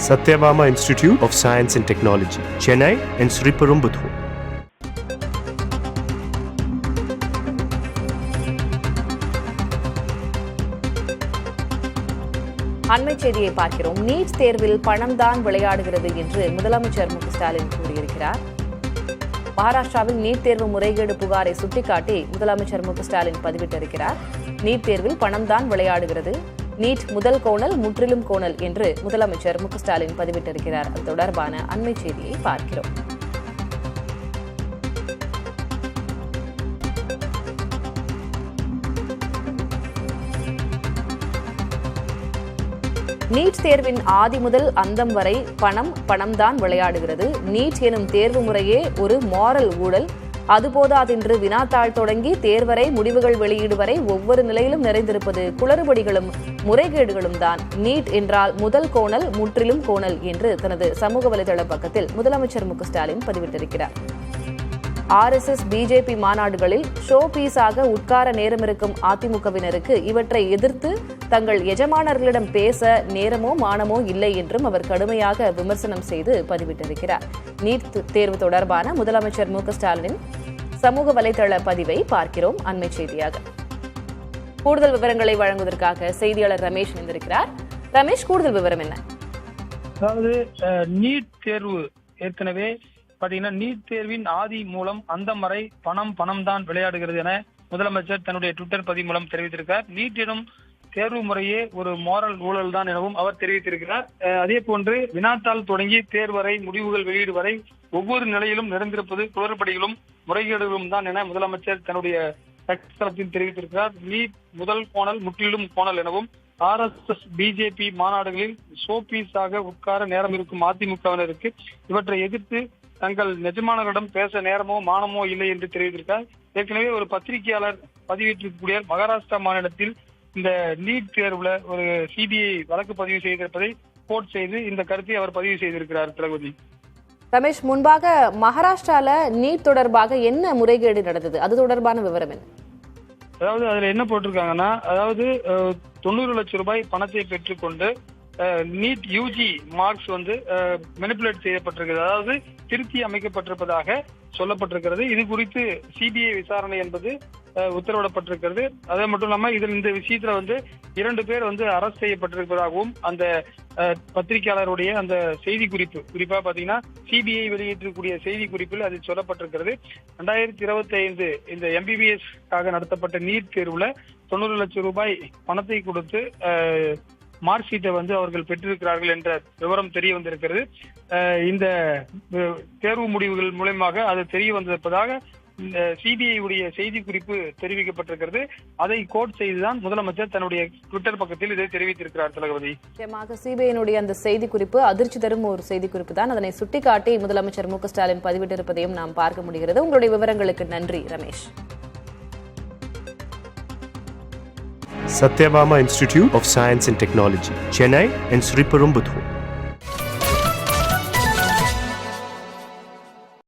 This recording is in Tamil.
Satyabama Institute of Science and Technology, Chennai and Sriperumbudur. அண்மை செய்தியை பார்க்கிறோம். நீட் தேர்வில் பணம்தான் விளையாடுகிறது என்று முதலமைச்சர் மு க ஸ்டாலின் கூறியிருக்கிறார். மகாராஷ்டிராவில் நீட் தேர்வு முறைகேடு புகாரை சுட்டிக்காட்டி முதலமைச்சர் மு க ஸ்டாலின் பதிவிட்டிருக்கிறார். நீட் தேர்வில் பணம்தான் விளையாடுகிறது, நீட் முதல் கோணல் முற்றிலும் கோணல் என்று முதலமைச்சர் மு க ஸ்டாலின் பதிவிட்டிருக்கிறார். அது தொடர்பான அண்மை செய்தியை பார்க்கிறோம். நீட் தேர்வின் ஆதி முதல் அந்தம் வரை பணம்தான் விளையாடுகிறது. நீட் எனும் தேர்வு முறையே ஒரு மாரல் ஊழல். அதுபோதாதென்று வினாத்தாள் தொடங்கி தேர்வரை முடிவுகள் வெளியீடு வரை ஒவ்வொரு நிலையிலும் நிறைந்திருப்பது குளறுபடிகளும் முறைகேடுகளும் தான். நீட் என்றால் முதல் கோணல் முற்றிலும் கோணல் என்று தனது சமூக வலைதள பக்கத்தில் முதலமைச்சர் மு க ஸ்டாலின் பதிவிட்டிருக்கிறார். RSS பிஜேபி மாநாடுகளில் ஷோ பீஸாக உட்கார நேரமிருக்கும் அதிமுகவினருக்கு இவற்றை எதிர்த்து தங்கள் எஜமானர்களிடம் பேச நேரமோ மானமோ இல்லை என்றும் அவர் கடுமையாக விமர்சனம் செய்து பதிவிட்டிருக்கிறார். நீட் தேர்வு தொடர்பான முதலமைச்சர் மு க ஸ்டாலினின் சமூக வலைதள பதிவை பார்க்கிறோம் அண்மை செய்தியாக. கூடுதல் விவரங்களை வழங்குவதற்காக செய்தியாளர் ரமேஷ் இணைந்திருக்கிறார். ரமேஷ், கூடுதல் விவரம் என்ன? அதாவது நீட் தேர்வு ஏற்கனவே பாத்தீங்கன்னா நீட் தேர்வின் ஆதி மூலம் அந்தம் வரை பணம் தான் விளையாடுகிறது என முதலமைச்சர் தன்னுடைய ட்விட்டர் பதிவு மூலம் தெரிவித்திருக்கிறார். நீட் எனும் தேர்வு முறையே ஒரு மாரல் ஊழல் தான் எனவும் அவர் தெரிவித்திருக்கிறார். அதே போன்று வினாத்தாள் தொடங்கி தேர்வரை முடிவுகள் வெளியீடு வரை ஒவ்வொரு நிலையிலும் நிறைந்திருப்பது குளறுபடிகளும் முறைகேடுகளும் தான் என முதலமைச்சர் தன்னுடைய தளத்தில் தெரிவித்திருக்கிறார். நீட் முதல் கோணல் முற்றிலும் கோணல் எனவும் RSS பிஜேபி மாநாடுகளில் ஷோ பீஸாக உட்கார நேரம் இருக்கும் அதிமுகவினருக்கு இவற்றை எதிர்த்து தங்கள் எஜமானர்களிடம் பேச நேரமோ மானமோ இல்லை என்று தெரிவித்திருக்கார். ஏற்கனவே ஒரு பத்திரிகையாளர் பதிவிட்டிருக்கக்கூடிய மகாராஷ்டிரா மாநிலத்தில் இந்த நீட் தேர்வுல ஒரு CBI வழக்கு பதிவு செய்திருப்பதை கோட் செய்து இந்த கருத்தை அவர் பதிவு செய்திருக்கிறார். தளபதி ரமேஷ், முன்பாக மகாராஷ்டிரால நீட் தொடர்பாக என்ன முறைகேடு நடந்தது, அது தொடர்பான விவரம் என்ன? அதாவது அதுல என்ன போட்டிருக்காங்கன்னா, அதாவது 90 லட்சம் ரூபாய் பணத்தை பெற்றுக்கொண்டு நீட் UG மார்க்ஸ் மெனிபுலேட் செய்யப்பட்டிருக்கிறது, அதாவது திருத்தி அமைக்கப்பட்டிருப்பதாக சொல்லப்பட்டிருக்கிறது. இது குறித்து CBI விசாரணை என்பது உத்தரவிடப்பட்டிருக்கிறது. அதே மட்டும் இல்லாம இதில் இந்த விஷயத்துல 2 பேர் அரெஸ்ட் செய்யப்பட்டிருப்பதாகவும் அந்த பத்திரிகையாளருடைய அந்த செய்தி குறிப்பா பாத்தீங்கன்னா CBI வெளியிட்டிருக்கக்கூடிய செய்தி குறிப்பில் அதில் சொல்லப்பட்டிருக்கிறது. 2025 இந்த MBBS நடத்தப்பட்ட நீட் தேர்வுல 90 லட்சம் ரூபாய் பணத்தை கொடுத்து மார்க் ஷீட்டை அவர்கள் பெற்றிருக்கிறார்கள் என்ற விவரம் தெரிய வந்திருக்கிறது. இந்த தேர்வு முடிவுகள் மூலமாக அது தெரிய வந்திருப்பதாக CBI உடைய செய்தி குறிப்பு தெரிவிக்கப்பட்டிருக்கிறது. அதை கோட் செய்துதான் முதலமைச்சர் தன்னுடைய ட்விட்டர் பக்கத்தில் இதை தெரிவித்திருக்கிறார். தளபதி, முக்கியமாக CBI அந்த செய்தி குறிப்பு அதிர்ச்சி தரும் ஒரு செய்தி குறிப்பு தான். அதனை சுட்டிக்காட்டி முதலமைச்சர் மு க ஸ்டாலின் பதிவிட்டிருப்பதையும் நாம் பார்க்க முடிகிறது. உங்களுடைய விவரங்களுக்கு நன்றி Ramesh. Satyabama Institute of Science and Technology, Chennai and Sriperumbudur.